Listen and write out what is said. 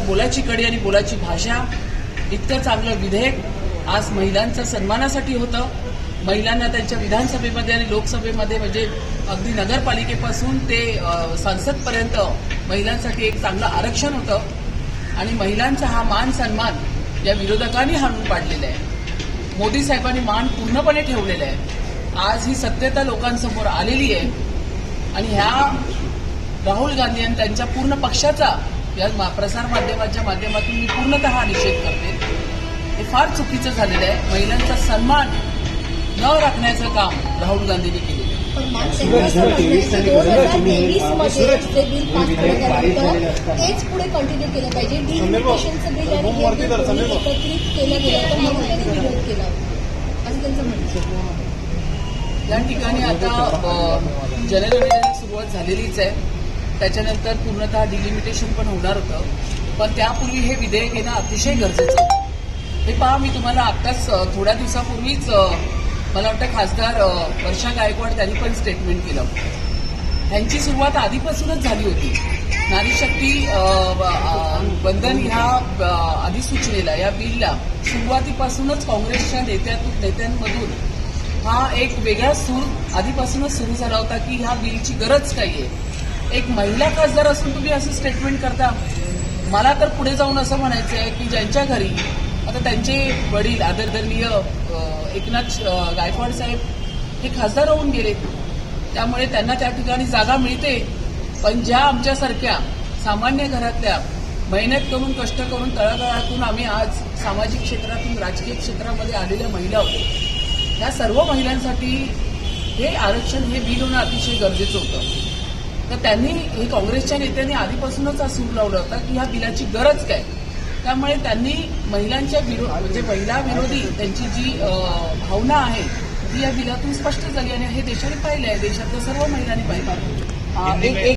बोलायची कडी आणि बोलायची भाषा, इतकं चांगलं विधेयक आज महिलांच्या सन्मानासाठी होतं. महिलांना त्यांच्या विधानसभेमध्ये आणि लोकसभेमध्ये म्हणजे अगदी नगरपालिकेपासून ते संसदपर्यंत महिलांसाठी एक चांगलं आरक्षण होतं आणि महिलांचा हा मान सन्मान या विरोधकांनी हाणून पाडलेला आहे. मोदी साहेबांनी मान पूर्णपणे ठेवलेला आहे. आज ही सत्यता लोकांसमोर आलेली आहे आणि ह्या राहुल गांधी आणि त्यांच्या पूर्ण पक्षाचा या प्रसार माध्यमाच्या माध्यमातून मी पूर्णतः निषेध करते. हे फार चुकीचं झालेलं आहे. महिलांचा सन्मान न राखण्याचं काम राहुल गांधींनी केलेलं आहे. तेच पुढे कंटिन्यू केलं पाहिजे. डिलिमिटेशनचं बिल आणि एकत्रित केलं गेलं तर म्हणून त्यांनी विरोध केला असं त्यांचं म्हणणं. या ठिकाणी आता जनगणनेला सुरुवात झालेलीच आहे. त्याच्यानंतर पूर्णतः डिलिमिटेशन पण होणार होतं, पण त्यापूर्वी हे विधेयक येणं अतिशय गरजेचं आहे. हे पहा, मी तुम्हाला आत्ताच थोड्या दिवसापूर्वीच मला वाटतं खासदार वर्षा गायकवाड त्यांनी पण स्टेटमेंट केलं. त्यांची सुरुवात आधीपासूनच झाली होती. नारी शक्ती बंधन ह्या अधिसूचनेला, या बिलला सुरुवातीपासूनच काँग्रेसच्या नेत्यांमधून हा एक वेगळा सूर आधीपासूनच सुरू झाला होता की ह्या बिलची गरज काय आहे. एक महिला खासदार असून तुम्ही असं स्टेटमेंट करता. मला तर पुढे जाऊन असं म्हणायचं आहे की ज्यांच्या घरी आता त्यांचे वडील आदरणीय एकनाथ गायकवाड साहेब हे खासदार होऊन गेलेत, त्यामुळे त्यांना त्या ठिकाणी जागा मिळते. पण ज्या आमच्यासारख्या सामान्य घरातल्या मेहनत करून कष्ट करून तळागाळातून आम्ही आज सामाजिक क्षेत्रातून राजकीय क्षेत्रामध्ये आलेल्या महिला होतो, त्या सर्व महिलांसाठी हे आरक्षण, हे बिल होणं अतिशय गरजेचं होतं. तर त्यांनी, हे काँग्रेसच्या नेत्यांनी आधीपासूनच हा सूर लावला होता की ह्या बिलाची गरज काय. त्यामुळे त्यांनी महिलांच्या म्हणजे महिला विरोधी त्यांची जी भावना आहे ती या बिलातून स्पष्ट झाली आणि हे देशाने पाहिलं आहे. देशातल्या सर्व महिलांनी पाहिलं.